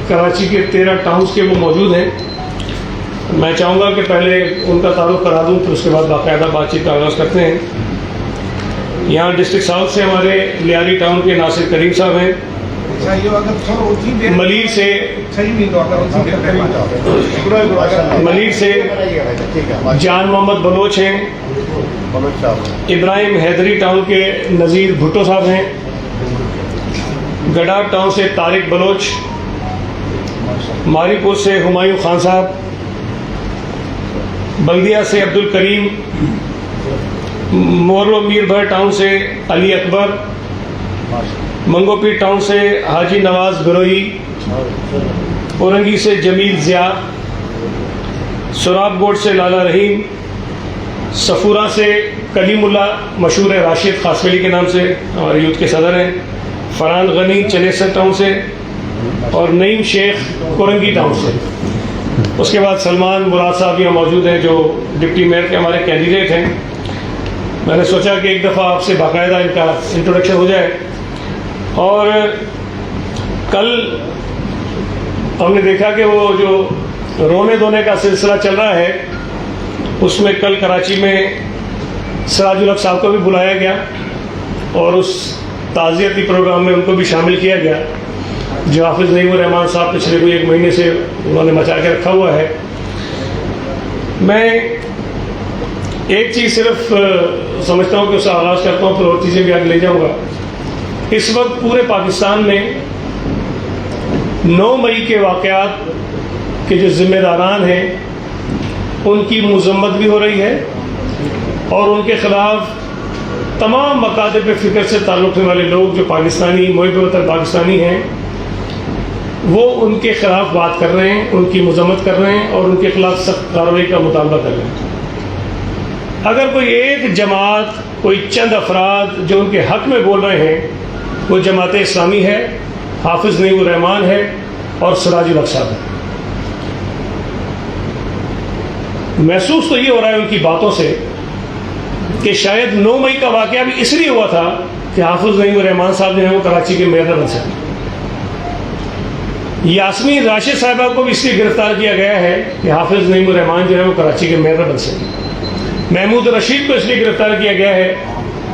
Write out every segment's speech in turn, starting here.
کراچی کے 13 ٹاؤنز کے وہ موجود ہیں. میں چاہوں گا کہ پہلے ان کا تعارف کرا دوں، پھر اس کے بعد باقاعدہ بات چیت کا آغاز کرتے ہیں. یہاں ڈسٹرکٹ ساؤتھ سے ہمارے لیاری ٹاؤن کے ناصر کریم صاحب ہیں. ملیر سے جان محمد بلوچ ہیں. ابراہیم حیدری ٹاؤن کے نذیر بھٹو صاحب ہیں. گڈا ٹاؤن سے طارق بلوچ. ماری پور سے ہمایوں خان صاحب. بلدیہ سے عبد الکریم. مورو میر بھر ٹاؤن سے علی اکبر. منگو پیر ٹاؤن سے حاجی نواز گروہی. اورنگی سے جمیل ضیاء. سراب گوٹ سے لالا رحیم. صفورہ سے کلیم اللہ مشہور ہے راشد خاصویلی کے نام سے، ہمارے یوتھ کے صدر ہیں. فرحان غنی چنیسر ٹاؤن سے اور نعیم شیخ کورنگی ٹاؤن سے. اس کے بعد سلمان مراد صاحب یہاں موجود ہیں جو ڈپٹی میئر کے ہمارے کینڈیڈیٹ ہیں. میں نے سوچا کہ ایک دفعہ آپ سے باقاعدہ ان کا انٹروڈکشن ہو جائے. اور کل ہم نے دیکھا کہ وہ جو رونے دھونے کا سلسلہ چل رہا ہے، اس میں کل کراچی میں سراج الحق صاحب کو بھی بلایا گیا اور اس تعزیتی پروگرام میں ان کو بھی شامل کیا گیا جو حافظ نعیم الرحمان صاحب پچھلے کوئی 1 مہینے سے انہوں نے مچا کے رکھا ہوا ہے. میں ایک چیز صرف سمجھتا ہوں کہ اس سے آغاز کرتا ہوں، پھر اور چیزیں بھی آگے لے جاؤں گا. اس وقت پورے پاکستان میں 9 مئی کے واقعات کے جو ذمہ داران ہیں ان کی مذمت بھی ہو رہی ہے اور ان کے خلاف تمام مکاتب فکر سے تعلق رکھنے والے لوگ جو پاکستانی محب وطن پاکستانی ہیں وہ ان کے خلاف بات کر رہے ہیں، ان کی مذمت کر رہے ہیں اور ان کے خلاف سخت کارروائی کا مطالبہ کر رہے ہیں. اگر کوئی ایک جماعت، کوئی چند افراد جو ان کے حق میں بول رہے ہیں، وہ جماعت اسلامی ہے، حافظ نعیم الرحمان ہے اور سراج الحق صاحب ہے. محسوس تو یہ ہو رہا ہے ان کی باتوں سے کہ شاید 9 مئی کا واقعہ بھی اس لیے ہوا تھا کہ حافظ نعیم الرحمان صاحب جو ہیں وہ کراچی کے میئر بن سکیں. یاسمین راشد صاحبہ کو بھی اس لیے گرفتار کیا گیا ہے کہ حافظ نعیم الرحمان جو ہے وہ کراچی کے میئر بن سکیں. محمود رشید کو اس لیے گرفتار کیا گیا ہے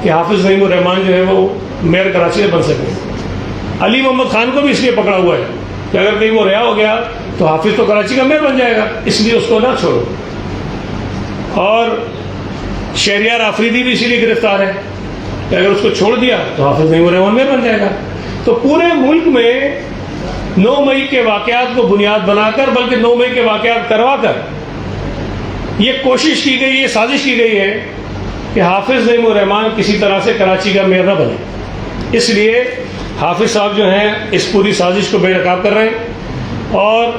کہ حافظ نعیم الرحمان جو ہے وہ میئر کراچی سے بن سکیں. علی محمد خان کو بھی اس لیے پکڑا ہوا ہے کہ اگر کہیں وہ رہا ہو گیا تو حافظ تو کراچی کا میئر بن جائے گا، اس لیے اس کو نہ چھوڑو. اور شہریار آفریدی بھی اسی لیے گرفتار ہے کہ اگر اس کو چھوڑ دیا تو حافظ نعیم الرحمان میئر بن جائے گا. تو پورے ملک میں 9 مئی کے واقعات کو بنیاد بنا کر، بلکہ 9 مئی کے واقعات کروا کر یہ کوشش کی گئی، یہ سازش کی گئی ہے کہ حافظ نعیم الرحمان کسی طرح سے کراچی کا میئر نہ بنے. اس لیے حافظ صاحب جو ہیں اس پوری سازش کو بے نقاب کر رہے ہیں اور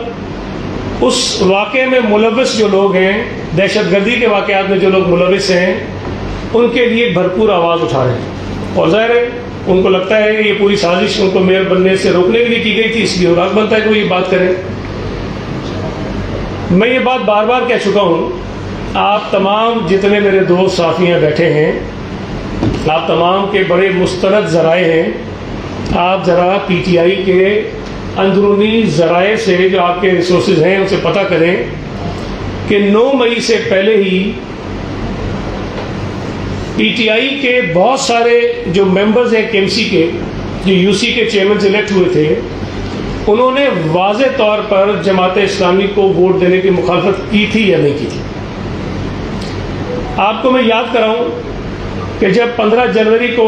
اس واقعے میں ملوث جو لوگ ہیں، دہشت گردی کے واقعات میں جو لوگ ملوث ہیں، ان کے لیے بھرپور آواز اٹھا رہے ہیں. اور ظاہر ہے ان کو لگتا ہے کہ یہ پوری سازش ان کو میئر بننے سے روکنے کے لیے کی گئی تھی، اس لیے حق بنتا ہے کہ وہ یہ بات کریں. میں یہ بات بار بار کہہ چکا ہوں. آپ تمام جتنے میرے دوست صحافیاں بیٹھے ہیں، آپ تمام کے بڑے مستند ذرائع ہیں. آپ ذرا پی ٹی آئی کے اندرونی ذرائع سے جو آپ کے ریسورسز ہیں ان سے پتہ کریں کہ 9 مئی سے پہلے ہی پی ٹی آئی کے بہت سارے جو ممبرز ہیں کے ایم سی کے، جو یو سی کے چیئرمین الیکٹ ہوئے تھے، انہوں نے واضح طور پر جماعت اسلامی کو ووٹ دینے کی مخالفت کی تھی یا نہیں کی تھی. آپ کو میں یاد کراؤں کہ جب 15 جنوری کو،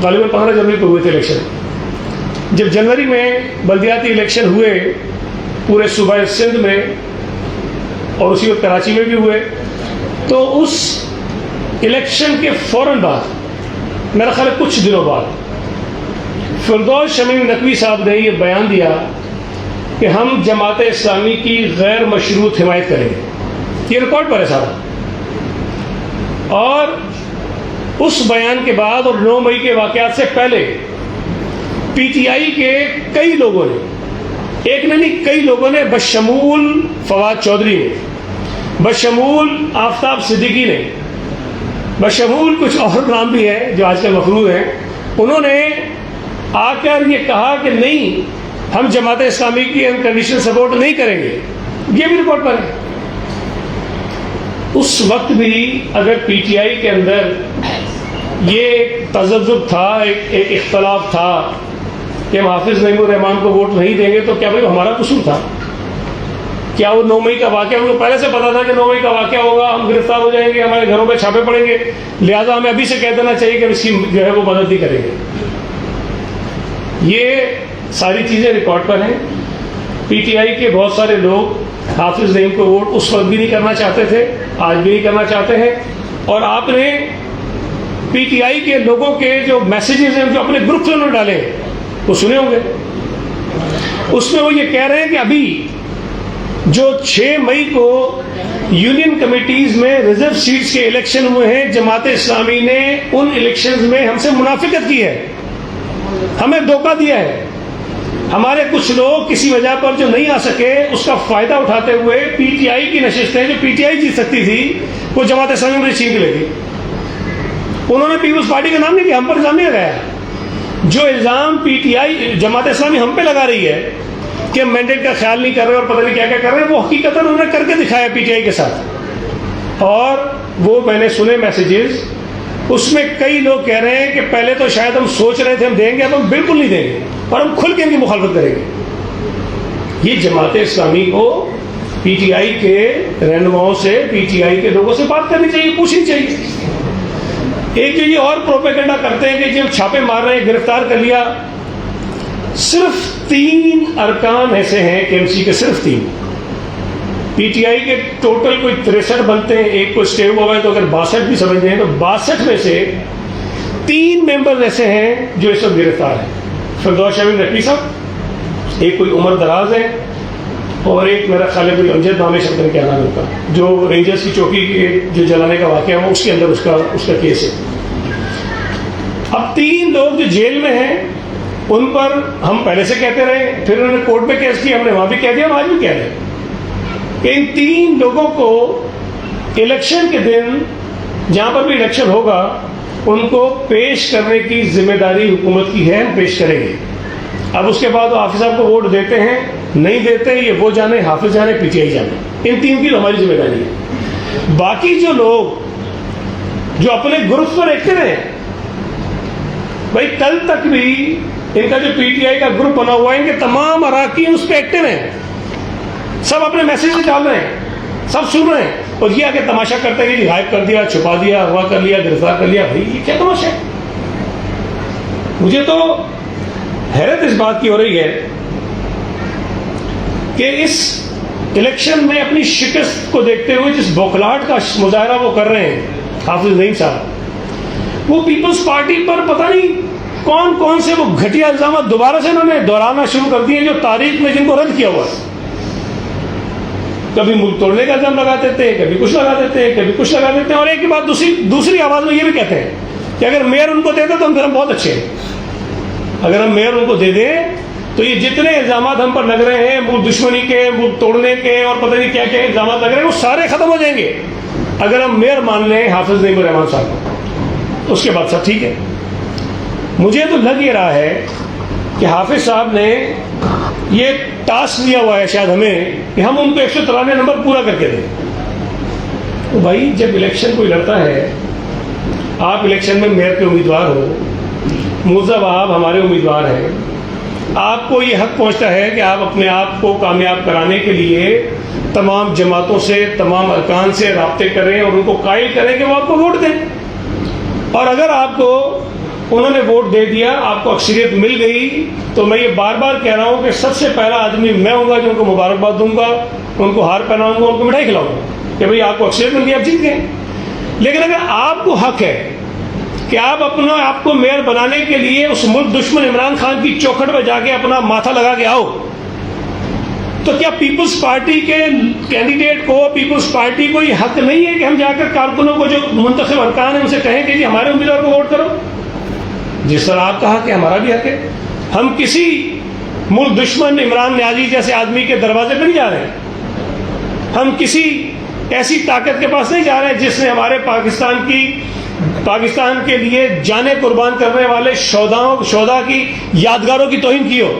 غالباً 15 جنوری کو ہوئے تھے الیکشن، جب جنوری میں بلدیاتی الیکشن ہوئے پورے صوبہ سندھ میں اور اسی وقت کراچی میں بھی ہوئے، تو اس الیکشن کے فوراً بعد، میرا خیال ہے کچھ دنوں بعد، فردوس شمیم نقوی صاحب نے یہ بیان دیا کہ ہم جماعت اسلامی کی غیر مشروط حمایت کریں گے. یہ ریکارڈ پر ہے سارا. اور اس بیان کے بعد اور 9 مئی کے واقعات سے پہلے پی ٹی آئی کے کئی لوگوں نے، ایک نے نہیں کئی لوگوں نے، بشمول فواد چودھری نے، بشمول آفتاب صدیقی نے، بشمول کچھ اور نام بھی ہے جو آج کل مفروض ہیں، انہوں نے آ کر یہ کہا کہ نہیں، ہم جماعت اسلامی کی انکنڈیشنل سپورٹ نہیں کریں گے، یہ بھی رپورٹ پر ہے۔ اس وقت بھی اگر پی ٹی آئی کے اندر یہ ایک تذبذب تھا، ایک اختلاف تھا کہ ہم حافظ نعیم الرحمان کو ووٹ نہیں دیں گے، تو کیا بھائی ہمارا قصور تھا؟ کیا وہ 9 مئی کا واقعہ ان کو پہلے سے پتا تھا کہ 9 مئی کا واقعہ ہوگا، ہم گرفتار ہو جائیں گے، ہمارے گھروں پہ چھاپے پڑیں گے، لہٰذا ہمیں ابھی سے کہہ دینا چاہیے کہ اس کی جو ہے وہ مدد نہیں کریں گے؟ یہ ساری چیزیں ریکارڈ پر ہیں۔ پی ٹی آئی کے بہت سارے لوگ حافظ نعیم کو ووٹ اس وقت بھی نہیں کرنا چاہتے تھے، آج بھی نہیں کرنا چاہتے ہیں، اور آپ نے پی ٹی آئی کے لوگوں کے جو میسیجز ہیں جو اپنے گروپ سے انہوں نے ڈالے ہیں وہ سنے ہوں گے۔ اس میں وہ یہ کہہ رہے ہیں کہ ابھی جو 6 مئی کو یونین کمیٹیز میں ریزرو سیٹس کے الیکشن ہوئے ہیں، جماعت اسلامی نے ان الیکشنز میں ہم سے منافقت کی ہے، ہمیں دھوکہ دیا ہے، ہمارے کچھ لوگ کسی وجہ پر جو نہیں آ سکے اس کا فائدہ اٹھاتے ہوئے پی ٹی آئی کی نشستیں جو پی ٹی آئی جیت سکتی تھی وہ جماعت اسلامی میں چھین کے لے گئی۔ انہوں نے پیپلز پارٹی کا نام نہیں لیا، ہم پر الزام نہیں لگایا۔ جو الزام P T I Jamaat Islami ہم پہ لگا رہی ہے کہ مینڈیٹ کا خیال نہیں کر رہے اور پتہ نہیں کیا کیا کر رہے ہیں، وہ حقیقت انہوں نے کر کے دکھایا پی ٹی آئی کے ساتھ۔ اور وہ میں نے سنے میسیجز، اس میں کئی لوگ کہہ رہے ہیں کہ پہلے تو شاید ہم سوچ رہے تھے ہم دیں گے، اب ہم بالکل نہیں دیں گے اور ہم کھل کے ان کی مخالفت کریں گے۔ یہ جماعت اسلامی کو پی ٹی آئی کے رہنماؤں سے، پی ٹی آئی کے لوگوں سے بات کرنی چاہیے، پوچھنی چاہیے۔ ایک جو یہ اور پروپیگنڈا کرتے ہیں کہ جب چھاپے مار رہے ہیں، گرفتار کر لیا، صرف 3 ارکان ایسے ہیں کے ایم سی کے، صرف 3۔ پی ٹی آئی کے ٹوٹل کوئی 63 بنتے ہیں، ایک کو اسٹے ہوا ہے تو اگر 62 بھی سمجھ جائیں تو 62 میں سے 3 ممبر ایسے ہیں جو اس وقت گرفتار ہیں۔ فردوس شمیم نقوی صاحب، ایک کوئی عمر دراز ہے، اور ایک میرا خیال ہے کوئی امجد نام شبد کیا نام ہوتا، جو رینجرز کی چوکی جو جلانے کا واقعہ ہوا اس کے اندر اس کا کیس ہے۔ اب 3 لوگ جو جیل میں ہیں ان پر ہم پہلے سے کہتے رہے، پھر انہوں نے کورٹ میں کیس کیا، ہم نے وہاں بھی کہہ دیا، ہم آج بھی کہہ رہے ہیں کہ ان 3 لوگوں کو الیکشن کے دن جہاں پر بھی الیکشن ہوگا ان کو پیش کرنے کی ذمہ داری حکومت کی ہے، ہم پیش کریں گے۔ اب اس کے بعد وہ حافظ صاحب کو ووٹ دیتے ہیں نہیں دیتے، یہ وہ جانے، حافظ جانے، پی ٹی آئی جانے، ان 3 کی ہماری ذمہ داری ہے۔ باقی جو لوگ جو اپنے گروپ پر ایکٹیو ہیں، بھائی کل تک بھی ان کا جو پی ٹی آئی کا گروپ بنا ہوا ہے، ان کے تمام اراکین اس پہ ایکٹیو ہیں، سب اپنے میسیج ڈال رہے ہیں، سب سن رہے ہیں، اور یہ آگے تماشا کرتے ہیں کہ غائب کر دیا، چھپا دیا، اغوا کر لیا، گرفتار کر لیا۔ بھائی یہ کیا تماشا ہے؟ مجھے تو حیرت اس بات کی ہو رہی ہے کہ اس الیکشن میں اپنی شکست کو دیکھتے ہوئے جس بوکھلاہٹ کا مظاہرہ وہ کر رہے ہیں حافظ نعیم صاحب، وہ پیپلز پارٹی پر پتہ نہیں کون سے وہ گھٹیا الزامات دوبارہ سے انہوں نے دہرانا شروع کر دیے جو تاریخ میں جن کو رد کیا ہوا ہے۔ کبھی ملک توڑنے کا الزام لگا دیتے ہیں، کبھی کچھ لگا دیتے ہیں، کبھی کچھ لگا دیتے ہیں، اور ایک ہی بات دوسری آواز میں یہ بھی کہتے ہیں کہ اگر میئر ان کو دے دیں تو ہم بہت اچھے ہیں، اگر ہم میئر ان کو دے دیں تو یہ جتنے الزامات ہم پر لگ رہے ہیں ملک دشمنی کے، ملک توڑنے کے اور پتہ نہیں کیا کیا الزامات لگ رہے ہیں، وہ سارے ختم ہو جائیں گے اگر ہم میئر مان لیں حافظ نعیم الرحمان صاحب کو۔ اس کے بعد سب ٹھیک ہے۔ مجھے تو لگ یہ رہا ہے کہ حافظ صاحب نے یہ ٹاسک دیا ہوا ہے شاید ہمیں کہ ہم ان کو 193 نمبر پورا کر کے دیں۔ تو بھائی جب الیکشن کوئی لڑتا ہے، آپ الیکشن میں میئر کے امیدوار ہو، مرزا وہاب ہمارے امیدوار ہیں، آپ کو یہ حق پہنچتا ہے کہ آپ اپنے آپ کو کامیاب کرانے کے لیے تمام جماعتوں سے، تمام ارکان سے رابطے کریں اور ان کو قائل کریں کہ وہ آپ کو ووٹ دیں۔ اور اگر آپ کو انہوں نے ووٹ دے دیا، آپ کو اکثریت مل گئی، تو میں یہ بار بار کہہ رہا ہوں کہ سب سے پہلا آدمی میں ہوں گا جو ان کو مبارکباد دوں گا، ان کو ہار پہناؤں گا، ان کو مٹھائی کھلاؤں گا کہ بھئی آپ کو اکثریت مل گئی، آپ جیت گئے۔ لیکن اگر آپ کو حق ہے کہ آپ اپنا آپ کو میئر بنانے کے لیے اس ملک دشمن عمران خان کی چوکھٹ پہ جا کے اپنا ماتھا لگا کے آؤ، تو کیا پیپلز پارٹی کے کینڈیڈیٹ کو، پیپلز پارٹی کو یہ حق نہیں ہے کہ ہم جا کر کارکنوں کو جو منتخب ارکان ہیں ان سے کہیں کہ جی ہمارے امیدوار کو ووٹ کرو؟ جس طرح آپ کا حق ہے ہمارا بھی حق ہے۔ ہم کسی ملک دشمن عمران نیازی جیسے آدمی کے دروازے پہ نہیں جا رہے ہیں، ہم کسی ایسی طاقت کے پاس نہیں جا رہے ہیں جس نے ہمارے پاکستان کے لیے جانیں قربان کرنے والے شہداء کی یادگاروں کی توہین کی ہو۔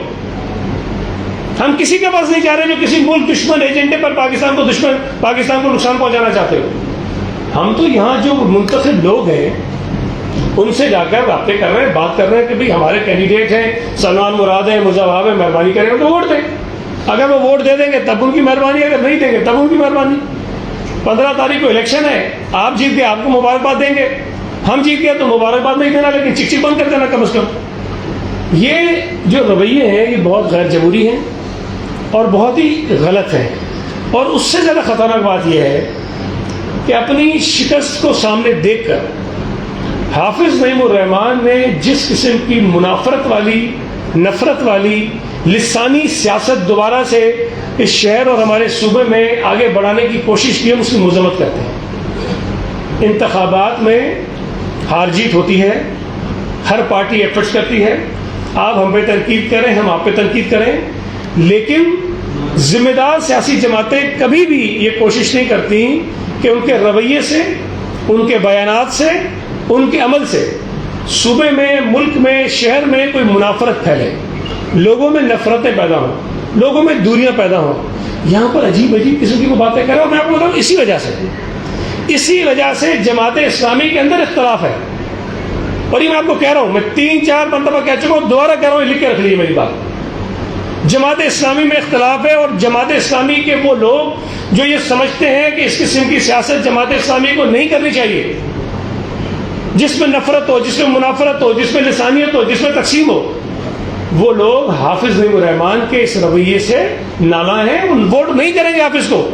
ہم کسی کے پاس نہیں جا رہے جو کسی ملک دشمن ایجنڈے پر پاکستان کو نقصان پہنچانا چاہتے ہو. ہم تو یہاں جو منتخب لوگ ہیں ان سے جا کر رابطے کر رہے ہیں, بات کر رہے ہیں کہ بھائی ہمارے کینڈیڈیٹ ہیں سلمان مراد ہیں, مرزا وہاب ہیں, مہربانی کریں تو ووٹ دیں. اگر وہ ووٹ دے دیں گے تب ان کی مہربانی, اگر نہیں دیں گے تب ان کی مہربانی. 15 تاریخ کو الیکشن ہے, آپ جیت گئے آپ کو مبارکباد دیں گے, ہم جیت گئے تو مبارکباد نہیں دینا لیکن چک چک بند کر دینا کم از کم. یہ جو رویے ہیں یہ بہت غیر جمہوری ہیں اور بہت ہی غلط ہیں. اور اس سے زیادہ خطرناک بات یہ ہے کہ اپنی شکست کو سامنے دیکھ کر حافظ نعیم الرحمن نے جس قسم کی منافرت والی, نفرت والی, لسانی سیاست دوبارہ سے اس شہر اور ہمارے صوبے میں آگے بڑھانے کی کوشش کی, ہم اس کی مذمت کرتے ہیں. انتخابات میں ہار جیت ہوتی ہے, ہر پارٹی ایفرٹس کرتی ہے, آپ ہم پہ تنقید کریں ہم آپ پہ تنقید کریں, لیکن ذمہ دار سیاسی جماعتیں کبھی بھی یہ کوشش نہیں کرتی کہ ان کے رویے سے, ان کے بیانات سے, ان کے عمل سے صوبے میں, ملک میں, شہر میں کوئی منافرت پھیلے, لوگوں میں نفرتیں پیدا ہوں, لوگوں میں دوریاں پیدا ہوں. یہاں پر عجیب عجیب قسم کی وہ باتیں کر رہا ہوں. میں آپ کو بتاؤں اسی وجہ سے جماعت اسلامی کے اندر اختلاف ہے. اور یہ میں آپ کو کہہ رہا ہوں, میں 3-4 مرتبہ کہہ چکا ہوں, دوبارہ کہہ رہا ہوں, لکھ کے رکھ لیجیے میری بات. جماعت اسلامی میں اختلاف ہے, اور جماعت اسلامی کے وہ لوگ جو یہ سمجھتے ہیں کہ اس قسم کی سیاست جماعت اسلامی کو نہیں کرنی چاہیے, جس میں نفرت ہو, جس میں منافرت ہو, جس میں لسانیت ہو, جس میں تقسیم ہو, وہ لوگ حافظ نعیم الرحمن کے اس رویے سے نالاں ہیں. ان ووٹ نہیں کریں گے حافظ کو.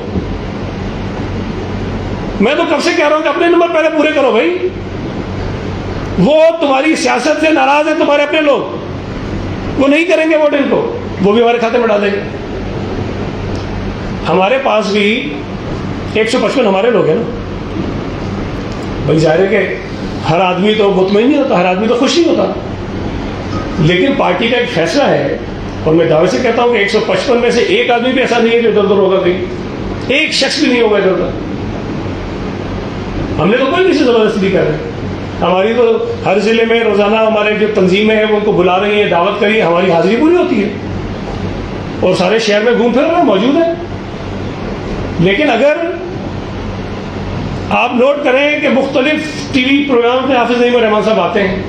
میں تو کب سے کہہ رہا ہوں کہ اپنے نمبر پہلے پورے کرو بھائی. وہ تمہاری سیاست سے ناراض ہیں تمہارے اپنے لوگ, وہ نہیں کریں گے ووٹ ان کو, وہ بھی ہمارے کھاتے میں ڈال دیں گے. ہمارے پاس بھی 155 ہمارے لوگ ہیں نا بھائی. ظاہر ہے کہ ہر آدمی تو مطمئن نہیں ہوتا, ہر آدمی تو خوش نہیں ہوتا, لیکن پارٹی کا ایک فیصلہ ہے. اور میں دعوے سے کہتا ہوں کہ 155 میں سے ایک آدمی بھی ایسا نہیں ہے جو ادھر ادھر ہوگا, کہیں ایک شخص بھی نہیں ہوگا ادھر ادھر. ہم نے تو کوئی کسی زبردستی نہیں کر رہے. ہماری تو ہر ضلع میں روزانہ ہمارے جو تنظیمیں ہیں وہ ان کو بلا رہی ہیں, دعوت کری, ہماری حاضری پوری ہوتی ہے اور سارے شہر میں گھوم پھر رہے ہیں, موجود ہیں. لیکن اگر آپ نوٹ کریں کہ مختلف ٹی وی پروگرام میں حافظ نعیم الرحمن صاحب آتے ہیں,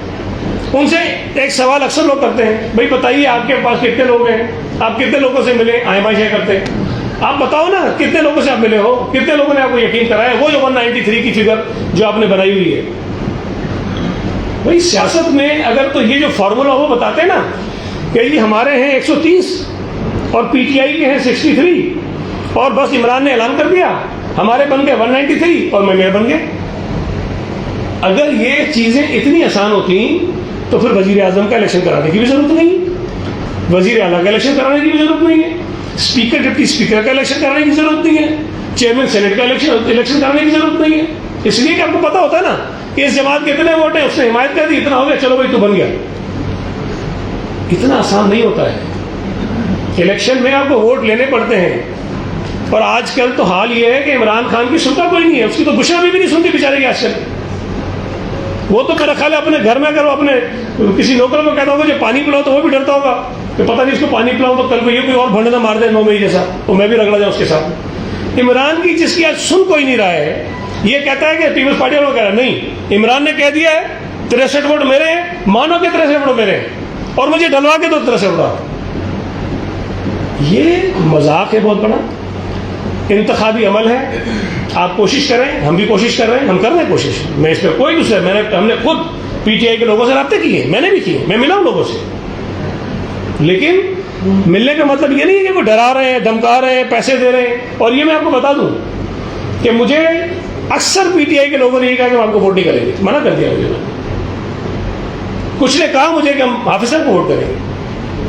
ان سے ایک سوال اکثر لوگ کرتے ہیں, بھائی بتائیے آپ کے پاس کتنے لوگ ہیں, آپ کتنے لوگوں سے ملے, آئیں شیئر کرتے ہیں, آپ بتاؤ نا کتنے لوگوں سے آپ ملے ہو, کتنے لوگوں نے آپ کو یقین کرایا, وہ جو 193 کی فگر جو آپ نے بنائی ہوئی ہے. بھائی سیاست میں اگر تو یہ جو فارمولا وہ بتاتے ہیں نا کہ یہ ہمارے ہیں 130 اور پی ٹی آئی کے ہیں 63, اور بس عمران نے اعلان کر دیا ہمارے بن گئے 193 اور میں بن گئے. اگر یہ چیزیں اتنی آسان ہوتی تو پھر وزیر اعظم کا الیکشن کرانے کی بھی ضرورت نہیں, وزیر اعلیٰ کا الیکشن کرانے کی بھی ضرورت نہیں ہے, اسپیکر ڈپٹی اسپیکر کا الیکشن کرانے کی ضرورت نہیں ہے, چیئرمین سینٹ کا الیکشن کرانے کی ضرورت نہیں ہے. اس لیے کہ آپ کو پتا ہوتا ہے نا کہ اس جماعت کے اتنے ووٹ ہیں, اس نے حمایت کر دی, اتنا ہو گیا, چلو بھائی تو بن گیا. اتنا آسان نہیں ہوتا ہے. الیکشن میں آپ کو ووٹ لینے پڑتے ہیں. اور آج کل تو حال یہ ہے کہ عمران خان کی سنتا کوئی نہیں ہے, اس کی تو بشرا بھی نہیں سنتی بیچارے کی آج کل. وہ تو میرا خیال ہے اپنے گھر میں اگر وہ اپنے کسی نوکر کو کہتا ہوگا جو پانی پلاؤ تو وہ بھی ڈرتا ہوگا کہ پتہ نہیں اس کو پانی پلاؤں تو کل کو یہ کوئی اور بھنڈے نہ مار دے 9 مئی جیسا, تو میں بھی رگڑا جاؤں اس کے ساتھ. عمران کی جس کی آج سن کوئی نہیں رہا ہے, یہ کہتا ہے کہ پیپلز پارٹی والوں کہہ رہا ہے نہیں, عمران نے کہہ دیا ہے 63 ووٹ میرے ہیں, مانو کہ 63 ووٹ میرے ہیں, اور مجھے ڈلوا کے دو 63 ووٹ. یہ مذاق ہے بہت بڑا, انتخابی عمل ہے. آپ کوشش کریں, ہم بھی کوشش کر رہے ہیں, ہم کر رہے ہیں کوشش, میں اس پہ کوئی دوسرا, ہم نے خود پی ٹی آئی کے لوگوں سے رابطے کیے, میں نے بھی کیے, میں ملا ہوں لوگوں سے. لیکن ملنے کا مطلب یہ نہیں ہے کہ وہ ڈرا رہے ہیں, دھمکا رہے ہیں, پیسے دے رہے ہیں. اور یہ میں آپ کو بتا دوں کہ مجھے اکثر پی ٹی آئی کے لوگوں نے یہ کہا کہ ہم آپ کو ووٹ نہیں کریں گے, منع کر دیا مجھے. کچھ نے کہا مجھے کہ ہم حافظ صاحب کو ووٹ کریں گے,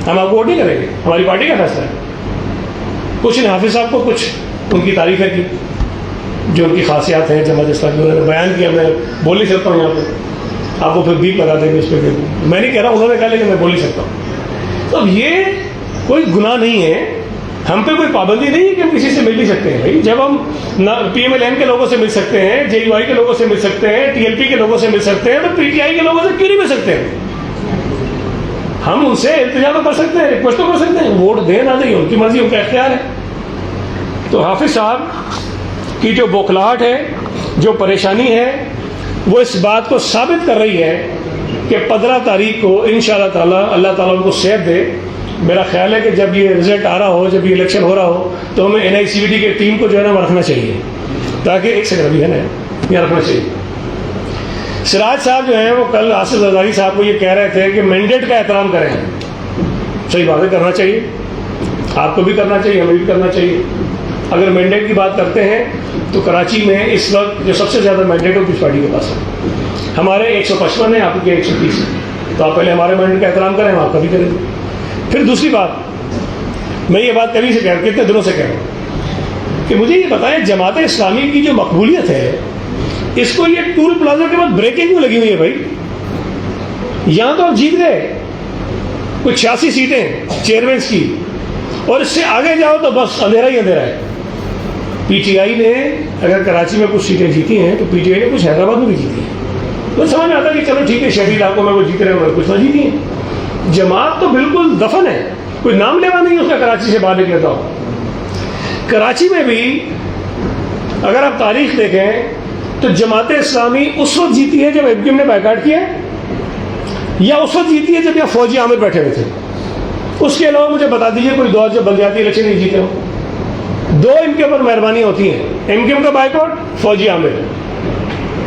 ہم آپ کو ووٹ نہیں کریں گے, ہماری پارٹی کا فیصلہ ہے. کچھ نے حافظ صاحب کو کچھ ان کی تعریفیں کی, جو ان کی خاصیات ہیں جماعت اسلامی, انہوں نے بیان کیا, میں بول نہیں سکتا ہوں یہاں پہ, آپ کو پھر بیپ لگا دیں گے اس پہ. میں نہیں کہہ رہا, انہوں نے کہا لیکن میں بول نہیں سکتا ہوں. تو یہ کوئی گناہ نہیں ہے, ہم پہ کوئی پابندی نہیں ہے کہ ہم کسی سے مل نہیں سکتے ہیں. بھائی جب ہم پی ایم ایل این کے لوگوں سے مل سکتے ہیں, جے یو آئی کے لوگوں سے مل سکتے ہیں, ٹی ایل پی کے لوگوں سے مل سکتے ہیں, تو پی ٹی آئی کے لوگوں سے کیوں نہیں مل سکتے ہیں؟ ہم ان سے التجا تو کر سکتے ہیں, ریکویسٹ تو کر سکتے ہیں, ووٹ دیں نہ دیں ان کی مرضی, ان کا اختیار ہے. تو حافظ صاحب کی جو بوکھلاہٹ ہے, جو پریشانی ہے, وہ اس بات کو ثابت کر رہی ہے کہ 15 تاریخ کو انشاءاللہ تعالیٰ اللہ تعالیٰ ان کو صحت دے. میرا خیال ہے کہ جب یہ رزلٹ آ رہا ہو, جب یہ الیکشن ہو رہا ہو, تو ہمیں NICVT کے ٹیم کو جو ہے نا رکھنا چاہیے, تاکہ ایک سیکنڈ بھی ہے نا یہاں رکھنا چاہیے. سراج صاحب جو ہیں وہ کل آصف زرداری صاحب کو یہ کہہ رہے تھے کہ مینڈیٹ کا احترام کریں. صحیح بات ہے, کرنا چاہیے, آپ کو بھی کرنا چاہیے, ہمیں بھی کرنا چاہیے. اگر مینڈیٹ کی بات کرتے ہیں تو کراچی میں اس وقت جو سب سے زیادہ مینڈیٹ ہے پیپلز پارٹی کے پاس ہے. ہمارے 155 ہیں, آپ کے 130 ہیں. تو آپ پہلے ہمارے مینڈیٹ کا احترام کریں, ہم آپ کا بھی کریں. پھر دوسری بات, میں یہ بات کبھی سے کتنے دنوں سے کہہ رہا ہوں کہ مجھے یہ بتائیں جماعت اسلامی کی جو مقبولیت ہے, اس کو یہ ٹول پلازا کے بعد بریکنگ کیوں لگی ہوئی ہے بھائی؟ یہاں تو آپ جیت گئے, کچھ 86 سیٹیں چیئرمینس کی, اور اس سے آگے جاؤ تو بس اندھیرا ہی اندھیرا ہے. PTI نے اگر کراچی میں کچھ سیٹیں جیتی ہیں تو PTI نے کچھ حیدرآباد میں بھی جیتی ہیں. تو سمجھ میں آتا ہے کہ چلو ٹھیک ہے, شہری علاقوں میں وہ جیت رہے ہیں, کچھ نہ جیتی ہیں. جماعت تو بالکل دفن ہے, کوئی نام لیوا نہیں اس کا کراچی سے باہر نکلتا ہو. کراچی میں بھی اگر آپ تاریخ دیکھیں تو جماعت اسلامی اس وقت جیتی ہے جب MQM نے بائیکاٹ کیا, یا اس وقت جیتی ہے جب یہاں فوجی عامر بیٹھے ہوئے تھے. اس کے علاوہ مجھے بتا دیجیے کوئی دور جب بلدیاتی الیکشن نہیں جیتے ہو. 2 ان کے اوپر مہربانی ہوتی ہیں, MQM کا بائیکاٹ, فوجی عامر.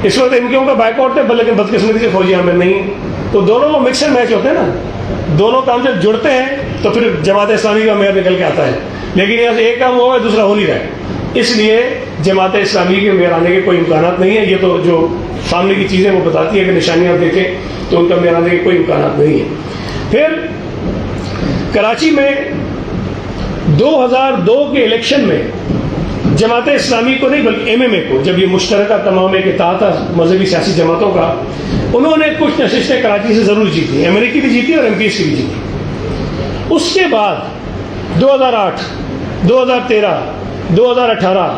اس وقت MQM کا بائیکاٹ ہے, لیکن بدقسمتی سے فوجی عامر نہیں ہے. تو دونوں مکسر میچ ہوتے ہیں نا, دونوں کام جب جڑتے ہیں تو پھر جماعت اسلامی کا میئر نکل کے آتا ہے. لیکن یہاں سے ایک کام ہوا ہے, دوسرا ہو نہیں رہا ہے. اس لیے جماعت اسلامی کے میئر آنے کے کوئی امکانات نہیں ہیں. یہ تو جو سامنے کی چیزیں وہ بتاتی ہے کہ نشانیاں دیکھیں تو ان کا میئر آنے کے کوئی امکانات نہیں ہیں. پھر کراچی میں 2002 کے الیکشن میں جماعت اسلامی کو نہیں بلکہ MMA کو, جب یہ مشترکہ تمام ایک اتحاد تھا مذہبی سیاسی جماعتوں کا, انہوں نے کچھ نشستیں کراچی سے ضرور جیتی, MLA کی بھی جیتی اور MPs کی بھی جیتی. اس کے بعد 2008, 2013, 2018,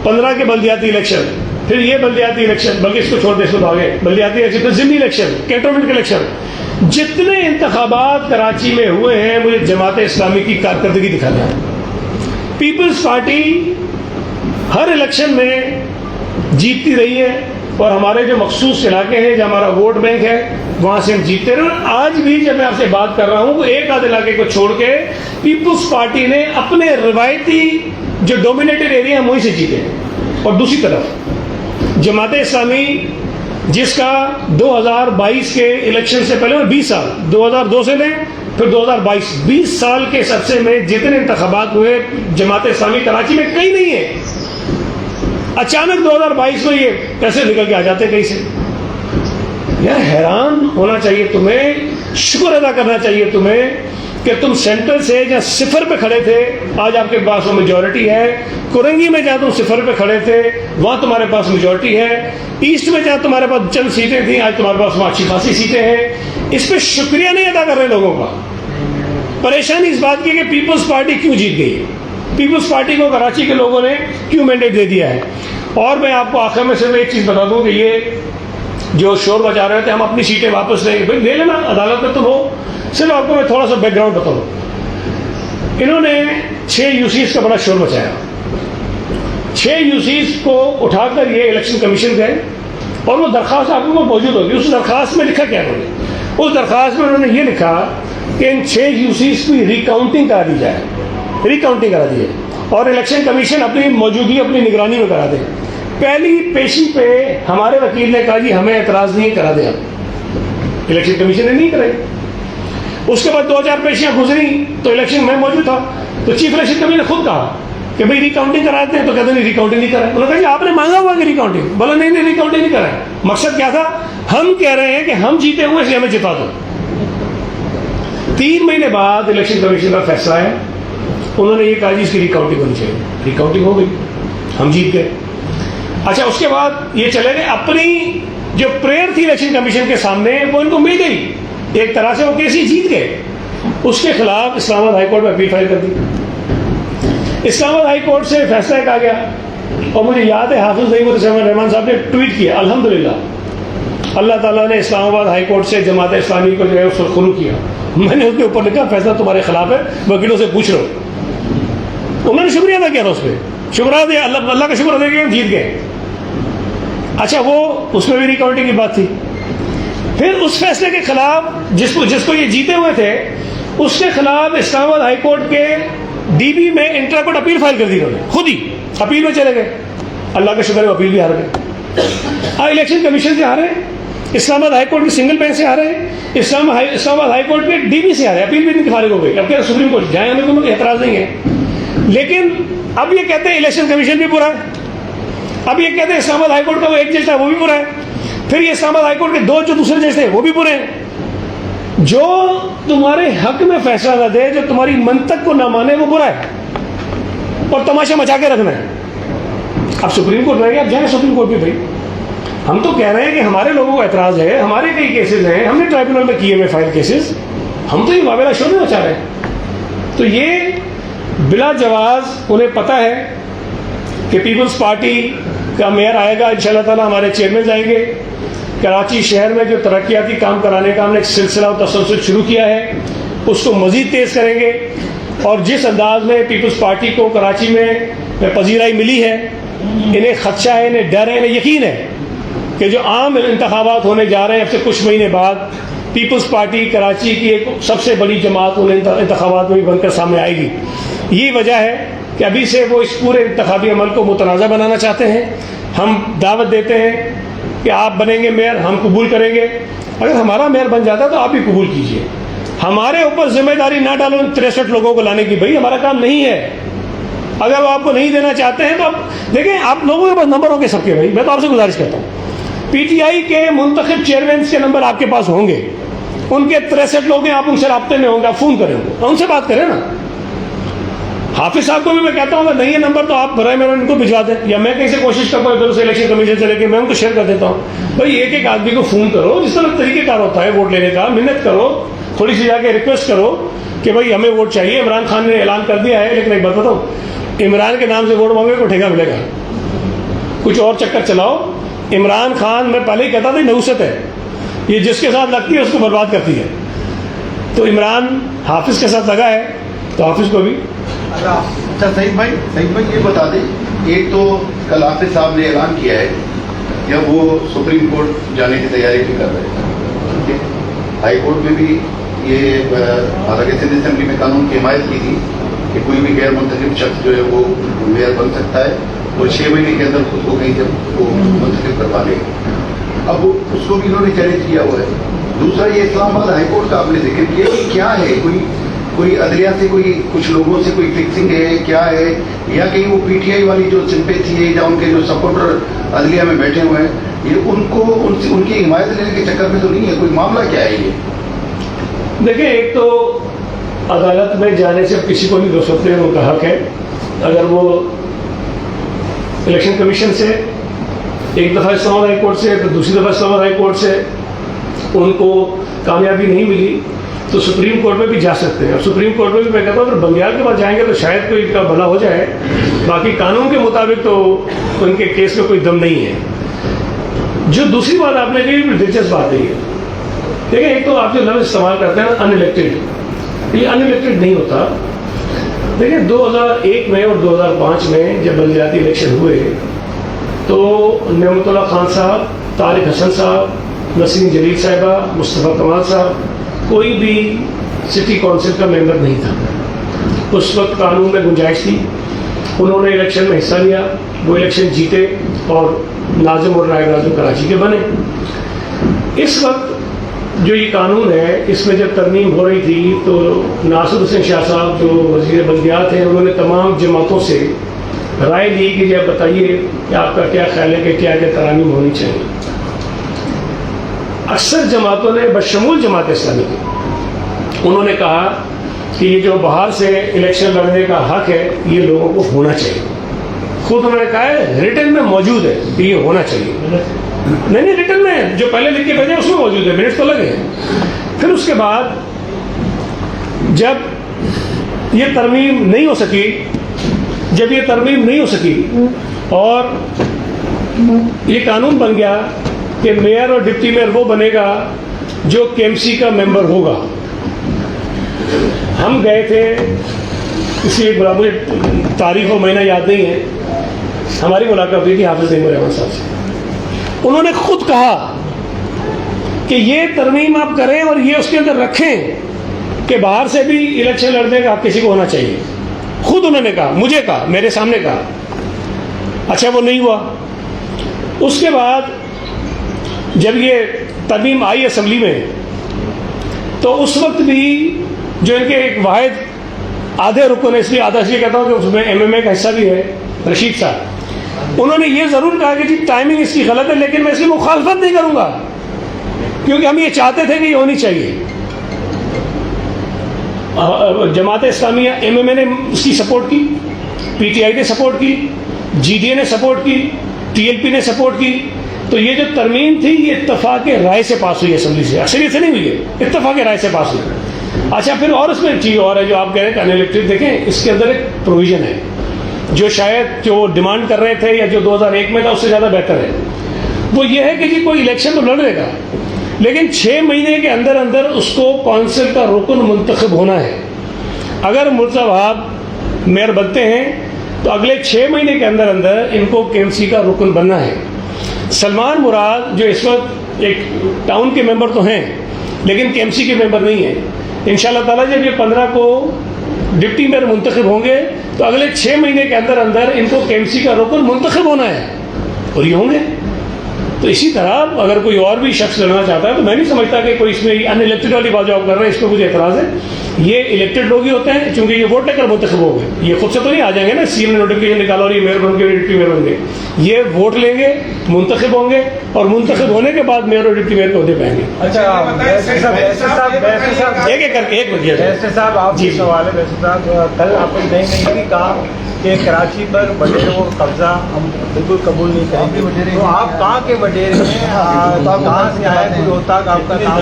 15 کے بلدیاتی الیکشن, پھر یہ بلدیاتی الیکشن, بلکہ اس کو چھوڑ دیں, اس کو آگے بلدیاتی الیکشن, پھر ضمنی الیکشن, کینٹونمنٹ کے الیکشن, جتنے انتخابات کراچی میں ہوئے ہیں مجھے جماعت اسلامی کی کارکردگی دکھا دیا. پیپلز پارٹی ہر الیکشن میں جیتتی رہی ہے, اور ہمارے جو مخصوص علاقے ہیں جہاں ہمارا ووٹ بینک ہے وہاں سے ہم جیتتے رہے. آج بھی جب میں آپ سے بات کر رہا ہوں تو ایک آدھ علاقے کو چھوڑ کے پیپلز پارٹی نے اپنے روایتی جو ڈومینیٹڈ ایریا ہیں وہیں سے جیتے. اور دوسری طرف جماعت اسلامی جس کا 2022 کے الیکشن سے پہلے 20 سال 2002 سے لیں پھر 2022 20 سال کے اس عرصے میں جتنے انتخابات ہوئے جماعت اسلامی کراچی میں کہیں نہیں ہے. اچانک 2022 میں یہ کیسے نکل کے آ جاتے کہیں سے؟ یار حیران ہونا چاہیے تمہیں, شکر ادا کرنا چاہیے تمہیں کہ تم سینٹر سے جہاں 0 پہ کھڑے تھے آج آپ کے پاس وہ میجورٹی ہے. کرنگی میں جہاں تم 0 پہ کھڑے تھے وہاں تمہارے پاس میجورٹی ہے. ایسٹ میں جہاں تمہارے پاس چند سیٹیں تھیں آج تمہارے پاس وہاں اچھی خاصی سیٹیں ہیں. اس پہ شکریہ نہیں ادا کر رہے لوگوں کا. پریشانی اس بات کی کہ پیپلز پارٹی کیوں جیت گئی ہے, پیپلز پارٹی کو کراچی کے لوگوں نے کیوں مینڈیٹ دے دیا ہے. اور میں آپ کو آخر میں صرف ایک چیز بتا دوں کہ یہ جو شور بچا رہے تھے ہم اپنی سیٹیں واپس لیں گے, بھائی لے لینا, عدالت میں تم ہو. صرف آپ کو میں تھوڑا سا بیک گراؤنڈ بتاؤں. انہوں نے 6 UCs کا بڑا شور مچایا. 6 UCs کو اٹھا کر یہ الیکشن کمیشن گئے اور وہ درخواست آپ کو موجود ہوگی. اس درخواست میں لکھا کیا انہوں نے؟ اس درخواست میں انہوں نے یہ لکھا کہ ان 6 UCs کی ریکاؤنٹنگ کرا دی جائے, ریکاؤنٹنگ کرا دی ہے, اور الیکشن کمیشن اپنی موجودگی اپنی نگرانی میں کرا دے. پہلی پیشی پہ ہمارے وکیل نے کہا جی ہمیں اعتراض نہیں کرا دیں آپ. الیکشن کمیشن نے نہیں کرائی. اس کے بعد 2-4 پیشیاں گزری تو الیکشن میں موجود تھا تو چیف الیکشن کمیشن نے خود کہا کہ بھائی ریکاؤنٹنگ کراتے ہیں, تو کہتے نہیں ریکاؤنٹنگ نہیں کرائے. انہوں نے کہا جی آپ نے مانگا ہوا کہ ریکاؤنٹنگ, بولا نہیں ریکاؤنٹنگ نہیں کرائے. مقصد کیا تھا؟ ہم کہہ رہے ہیں کہ ہم جیتے ہوئے اس لیے ہمیں جتا دو. 3 مہینے بعد الیکشن کمیشن کا فیصلہ ہے, انہوں نے یہ کہا جی اس کی ریکاؤنٹنگ ہونی چاہیے. ریکاؤنٹنگ ہو گئی, ہم جیت گئے. اچھا اس کے بعد یہ چلے گئے, اپنی جو پریئر تھی الیکشن کمیشن کے سامنے وہ ان کو مل گئی. ایک طرح سے وہ کیس ہی جیت گئے. اس کے خلاف اسلام آباد ہائی کورٹ میں اپیل فائل کر دی. اسلام آباد ہائی کورٹ سے فیصلہ ایک آ گیا, اور مجھے یاد ہے حافظ نعیم الرحمان صاحب نے ٹویٹ کیا, الحمدللہ اللہ تعالیٰ نے اسلام آباد ہائی کورٹ سے جماعت اسلامی کو جو ہے اس کو خلو کیا. میں نے اس کے اوپر لکھا فیصلہ تمہارے خلاف ہے، وکیلوں سے پوچھ لو. انہوں نے شکریہ ادا کیا تھا، اس پہ شکریہ دیا، اللہ کا شکر ادا کیا ہم جیت گئے. اچھا وہ اس میں بھی ریکارڈنگ کی بات تھی. پھر اس فیصلے کے خلاف جس کو یہ جیتے ہوئے تھے، اس کے خلاف اسلام آباد ہائی کورٹ کے ڈی بی میں انٹرا کورٹ اپیل فائل کر دی انہوں نے، خود ہی اپیل میں چلے گئے. اللہ کا شکر ہے اپیل بھی ہار گئے. الیکشن کمیشن سے ہارے، اسلام آباد ہائی کورٹ کے سنگل بینچ سے ہارے، اسلام آباد ہائی کورٹ کے ڈی بی سے ہارے، اپیل بھی ان کی فارغ ہو گئی. اب کیا سپریم کورٹ جائیں، ہمیں کوئی اعتراض نہیں ہے. لیکن اب یہ کہتے ہیں الیکشن کمیشن بھی برا ہے، اب یہ کہتے ہیں اسلام آباد ہائی کورٹ کا وہ ایک جج تھا وہ بھی برا ہے، پھر یہ اسلام آباد ہائی کورٹ کے دو جو دوسرے جج تھے وہ بھی برے ہیں. جو تمہارے حق میں فیصلہ نہ دے، جو تمہاری منطق کو نہ مانے، وہ برا ہے اور تماشا مچا کے رکھنا ہے. اب سپریم کورٹ رہ گیا، اب جائیں سپریم کورٹ بھی. بھائی ہم تو کہہ رہے ہیں کہ ہمارے لوگوں کو اعتراض ہے، ہمارے کئی کیسز ہیں، ہم نے ٹرائبونل میں کیے ہوئے فائل کیسز، ہم تو یہ معاملہ شور میں مچا رہے ہیں. تو یہ بلا جواز انہیں پتہ ہے کہ پیپلز پارٹی کا میئر آئے گا، انشاءاللہ تعالی ہمارے چیئرمین آئیں گے. کراچی شہر میں جو ترقیاتی کام کرانے کا ہم نے ایک سلسلہ و تسلسل شروع کیا ہے، اس کو مزید تیز کریں گے. اور جس انداز میں پیپلز پارٹی کو کراچی میں پذیرائی ملی ہے، انہیں خدشہ ہے، انہیں ڈر ہے، انہیں یقین ہے کہ جو عام انتخابات ہونے جا رہے ہیں اب سے کچھ مہینے بعد، پیپلز پارٹی کراچی کی ایک سب سے بڑی جماعت ان انتخابات میں بھی بن کر سامنے آئے گی. یہی وجہ ہے کہ ابھی سے وہ اس پورے انتخابی عمل کو متنازع بنانا چاہتے ہیں. ہم دعوت دیتے ہیں کہ آپ بنیں گے میئر، ہم قبول کریں گے. اگر ہمارا میئر بن جاتا ہے تو آپ بھی قبول کیجئے. ہمارے اوپر ذمہ داری نہ ڈالو 63 لوگوں کو لانے کی. بھائی ہمارا کام نہیں ہے. اگر وہ آپ کو نہیں دینا چاہتے ہیں تو آپ دیکھیں، آپ لوگوں کے پاس نمبر ہوں گے سب کے. بھائی میں تو آپ سے گزارش کرتا ہوں، پی ٹی آئی کے منتخب چیئرمینس کے نمبر آپ کے پاس ہوں گے، ان کے 63 لوگ ہیں، آپ ان سے رابطے میں ہوں گے، آپ فون کریں گے، ان سے بات کریں نا. حافظ صاحب کو بھی میں کہتا ہوں اگر نہیں ہے نمبر تو آپ برائے میرے ان کو بھجوا دیں، یا میں کہیں سے کوشش کرتا ہوں ادھر سے الیکشن کمیشن سے لے کے میں ان کو شیئر کر دیتا ہوں. بھائی ایک ایک آدمی کو فون کرو، جس طرح طریقہ کار ہوتا ہے ووٹ لینے کا، محنت کرو، تھوڑی سی جا کے ریکویسٹ کرو کہ بھائی ہمیں ووٹ چاہیے. عمران خان نے اعلان کر دیا ہے، لیکن ایک بات بتاؤں، عمران کے نام سے ووٹ مانگے کو ٹھیکہ ملے گا. کچھ اور چکر چلاؤ. عمران خان میں پہلے ہی کہتا تھا نحوست ہے، یہ جس کے ساتھ لگتی ہے اس کو برباد کرتی ہے. تو عمران حافظ کے ساتھ لگا ہے تو حافظ کو بھی. اچھا سعید بھائی یہ بتا دیں، ایک تو کل حافظ صاحب نے اعلان کیا ہے جب وہ سپریم کورٹ جانے کی تیاری بھی کر رہے ہیں، ٹھیک ہے. ہائی کورٹ میں بھی یہ حالانکہ سندھ اسمبلی میں قانون کی حمایت کی تھی کہ کوئی بھی غیر منتخب شخص جو ہے وہ میئر بن سکتا ہے اور 6 مہینے کے اندر خود کو کہیں جب وہ منتخب کروا لے. اب اس کو بھی انہوں نے چیلنج کیا ہوا ہے. دوسرا یہ اسلام آباد ہائی کورٹ کا آپ نے ذکر کیا کہ کیا ہے، کوئی عدلیہ سے کوئی کچھ لوگوں سے کوئی فکسنگ ہے کیا ہے، یا کہیں وہ پی ٹی آئی والی جو سمپیتھی ہے یا ان کے جو سپورٹر عدلیہ میں بیٹھے ہوئے ہیں، یہ ان کی حمایت لینے کے چکر میں تو نہیں ہے؟ کوئی معاملہ کیا ہے یہ؟ دیکھیں، ایک تو عدالت میں جانے سے کسی کو نہیں روک سکتے ہیں، ان کا حق ہے. اگر وہ الیکشن کمیشن سے ایک دفعہ اسلام آباد ہائی کورٹ سے تو دوسری دفعہ اسلام آباد ہائی کورٹ سے ان کو کامیابی نہیں ملی تو سپریم کورٹ میں بھی جا سکتے ہیں. اب سپریم کورٹ میں بھی میں کہتا ہوں اگر بنگال کے پاس جائیں گے تو شاید کوئی کا بھلا ہو جائے، باقی قانون کے مطابق تو ان کے کیس میں کوئی دم نہیں ہے. جو دوسری بات آپ نے کہی دلچسپ بات ہے. دیکھیں، ایک تو آپ جو لفظ استعمال کرتے ہیں ان الیکٹڈ، یہ ان الیکٹڈ نہیں ہوتا. دیکھیں 2001 میں اور 2005 میں جب بلدیاتی الیکشن ہوئے تو نعمت اللہ خان صاحب، طارق حسن صاحب، نسرین جلیل صاحبہ، مصطفیٰ کمال صاحب، کوئی بھی سٹی کونسل کا ممبر نہیں تھا. اس وقت قانون میں گنجائش تھی. انہوں نے الیکشن میں حصہ لیا، وہ الیکشن جیتے اور ناظم اور نائب ناظم کراچی کے بنے. اس وقت جو یہ قانون ہے اس میں جب ترمیم ہو رہی تھی تو ناصر حسین شاہ صاحب جو وزیر بلدیات ہیں انہوں نے تمام جماعتوں سے رائے لی کہ یہ بتائیے کہ آپ کا کیا خیال ہے کہ کیا کیا ترامیم ہونی چاہیے. اکثر جماعتوں نے بشمول جماعت اسلامی کی، انہوں نے کہا کہ یہ جو باہر سے الیکشن لڑنے کا حق ہے یہ لوگوں کو ہونا چاہیے. خود انہوں نے کہا ہے ریٹن میں موجود ہے کہ یہ ہونا چاہیے. نہیں ریٹن میں جو پہلے لکھ کے بھیجے اس میں موجود ہے، منٹس تو لگے. پھر اس کے بعد جب یہ ترمیم نہیں ہو سکی اور یہ قانون بن گیا کہ میئر اور ڈپٹی میئر وہ بنے گا جو کے ایم سی کا ممبر ہوگا. ہم گئے تھے، اسی ایک بڑا مجھے تاریخ و مہینہ یاد نہیں ہے، ہماری ملاقات ہوئی تھی حافظ نعیم الرحمن صاحب سے. انہوں نے خود کہا کہ یہ ترمیم آپ کریں اور یہ اس کے اندر رکھیں کہ باہر سے بھی الیکشن لڑنے کا کسی کو ہونا چاہیے. خود انہوں نے کہا، مجھے کہا، میرے سامنے کہا. اچھا وہ نہیں ہوا. اس کے بعد جب یہ ترمیم آئی اسمبلی میں تو اس وقت بھی جو ان کے ایک واحد آدھے رکن ہے، اس لیے آدھا اس لیے کہتا ہوں کہ اس میں MMA کا حصہ بھی ہے، رشید صاحب، انہوں نے یہ ضرور کہا کہ جی ٹائمنگ اس کی غلط ہے، لیکن میں اس کی مخالفت نہیں کروں گا کیونکہ ہم یہ چاہتے تھے کہ یہ ہونی چاہیے. جماعت اسلامیہ MMA نے اس کی سپورٹ کی، PTI نے سپورٹ کی، GDA نے سپورٹ کی، TLP نے سپورٹ کی. تو یہ جو ترمیم تھی یہ اتفاق رائے سے پاس ہوئی اسمبلی سے، اکثریت سے نہیں ہوئی ہے، اتفاق رائے سے پاس ہوئی. اچھا پھر اور اس میں ایک چیز اور ہے جو آپ کہہ رہے ہیں انلیکٹڈ، دیکھیں اس کے اندر ایک پروویژن ہے جو شاید جو ڈیمانڈ کر رہے تھے یا جو 2001 میں تھا اس سے زیادہ بہتر ہے. وہ یہ ہے کہ جی کوئی الیکشن تو لڑ لے گا لیکن 6 مہینے کے اندر اندر اس کو کونسل کا رکن منتخب ہونا ہے. اگر مرتضی آپ میئر بنتے ہیں تو اگلے 6 مہینے کے اندر اندر ان کو KMC کا رکن بننا ہے. سلمان مراد جو اس وقت ایک ٹاؤن کے ممبر تو ہیں لیکن KMC کے ممبر نہیں ہیں. انشاءاللہ تعالیٰ جب یہ 15 کو ڈپٹی میئر منتخب ہوں گے تو اگلے 6 مہینے کے اندر اندر ان کو KMC کا رکن منتخب ہونا ہے اور یہ ہوں گے. تو اسی طرح اگر کوئی اور بھی شخص لڑنا چاہتا ہے تو میں نہیں سمجھتا کہ کوئی اس میں ان الیکٹڈ والی بات جو آپ کر رہے ہیں اس پہ مجھے اعتراض ہے. یہ الیکٹڈ لوگ ہی ہوتے ہیں چونکہ یہ ووٹ لے کر منتخب ہو گئے، یہ خود سے تو نہیں آ جائیں گے نا CM نے نوٹیفکیشن نکالا اور یہ میئر بن کے ڈپٹی میئر بن گئے. یہ ووٹ لیں گے، منتخب ہوں گے اور منتخب ہونے کے بعد میئر اور ڈپٹی میئر کے عہدے پائیں گے. ایک ایک کر کے ایک بجے صاحب آپ کی سوال ہے. ویسے صاحب کل آپ نے نئی نئی بھی کہا کہ کراچی پر وڈیروں کو قبضہ ہم بالکل قبول نہیں کریں گے، تو آپ کہاں کے وڈیر ہیں، کہاں سے آئے، کوئی ہوتا کہ آپ کا نام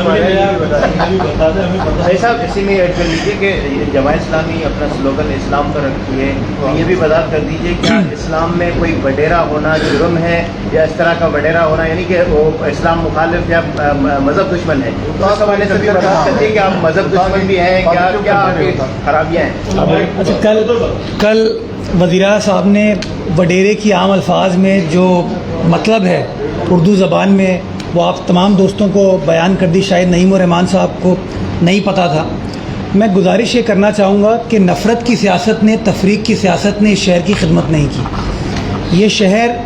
بھائی صاحب اسی میں ایڈ کر لیجیے کہ جماعت اسلامی اپنا سلوگن اسلام پر رکھتی ہے، یہ بھی وضاحت کر دیجیے کیا اسلام میں کوئی وڈیرا ہونا جرم ہے یا اس طرح کا وڈیرا ہونا یعنی کہ وہ اسلام مخالف یا مذہب دشمن ہے. تو اس حوالے سے بھی وضاحت کر دیجیے کہ آپ مذہب دشمن بھی ہیں، کیا کیا خرابیاں ہیں. اچھا کل وزیر اعلیٰ صاحب نے وڈیرے کی عام الفاظ میں جو مطلب ہے اردو زبان میں وہ آپ تمام دوستوں کو بیان کر دی، شاید نعیم الرحمان صاحب کو نہیں پتہ تھا. میں گزارش یہ کرنا چاہوں گا کہ نفرت کی سیاست نے، تفریق کی سیاست نے اس شہر کی خدمت نہیں کی. یہ شہر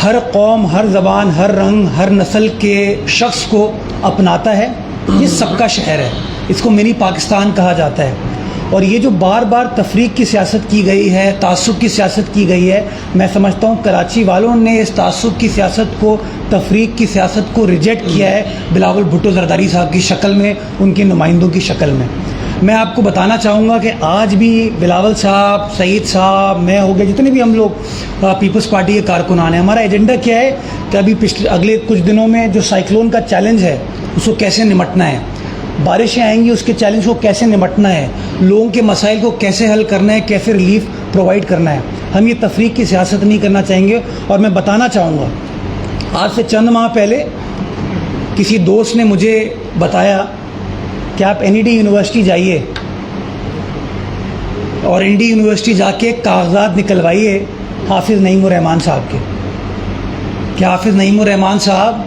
ہر قوم، ہر زبان، ہر رنگ، ہر نسل کے شخص کو اپناتا ہے. یہ سب کا شہر ہے، اس کو منی پاکستان کہا جاتا ہے. اور یہ جو بار بار تفریق کی سیاست کی گئی ہے، تعصب کی سیاست کی گئی ہے، میں سمجھتا ہوں کراچی والوں نے اس تعصب کی سیاست کو، تفریق کی سیاست کو ریجیکٹ کیا ہے بلاول بھٹو زرداری صاحب کی شکل میں، ان کے نمائندوں کی شکل میں. میں آپ کو بتانا چاہوں گا کہ آج بھی بلاول صاحب، سعید صاحب، میں ہو گئے، جتنے بھی ہم لوگ پیپلز پارٹی کے کارکنان ہیں، ہمارا ایجنڈا کیا ہے کہ ابھی اگلے کچھ دنوں میں جو سائیکلون کا چیلنج ہے اس کو کیسے نمٹنا ہے، بارشیں آئیں گی اس کے چیلنج کو کیسے نمٹنا ہے، لوگوں کے مسائل کو کیسے حل کرنا ہے، کیسے ریلیف پرووائڈ کرنا ہے. ہم یہ تفریق کی سیاست نہیں کرنا چاہیں گے. اور میں بتانا چاہوں گا آج سے چند ماہ پہلے کسی دوست نے مجھے بتایا کہ آپ NED یونیورسٹی جائیے اور ND یونیورسٹی جا کے کاغذات نکلوائیے حافظ نعیم الرحمان صاحب کے. کہ حافظ نعیم الرحمان صاحب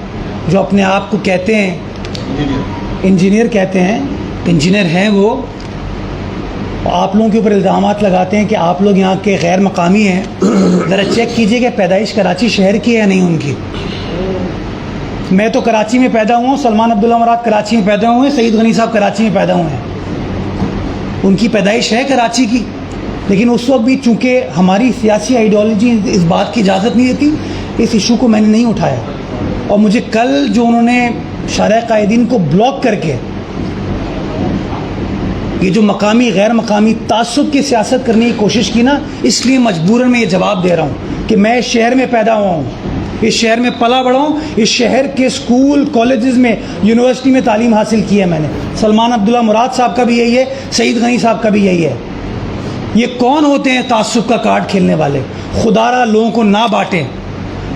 جو اپنے آپ کو کہتے ہیں انجینئر کہتے ہیں، انجینئر ہیں وہ، آپ لوگوں کے اوپر الزامات لگاتے ہیں کہ آپ لوگ یہاں کے غیر مقامی ہیں. ذرا چیک کیجئے کہ پیدائش کراچی شہر کی ہے یا نہیں ان کی. میں تو کراچی میں پیدا ہوا ہوں، سلمان عبداللہ مراد کراچی میں پیدا ہوئے ہیں، سعید غنی صاحب کراچی میں پیدا ہوئے ہیں، ان کی پیدائش ہے کراچی کی. لیکن اس وقت بھی چونکہ ہماری سیاسی آئیڈیالوجی اس بات کی اجازت نہیں دیتی، اس ایشو کو میں نے نہیں اٹھایا. اور مجھے کل جو انہوں نے شارع قائدین کو بلاک کر کے یہ جو مقامی غیر مقامی تعصب کی سیاست کرنے کی کوشش کی نا، اس لیے مجبوراً میں یہ جواب دے رہا ہوں کہ میں اس شہر میں پیدا ہوا ہوں، اس شہر میں پلا بڑھا ہوں، اس شہر کے اسکول، کالجز میں، یونیورسٹی میں تعلیم حاصل کی ہے میں نے. سلمان عبداللہ مراد صاحب کا بھی یہی ہے، سعید غنی صاحب کا بھی یہی ہے. یہ کون ہوتے ہیں تعصب کا کارڈ کھیلنے والے؟ خدا را لوگوں کو نہ بانٹیں.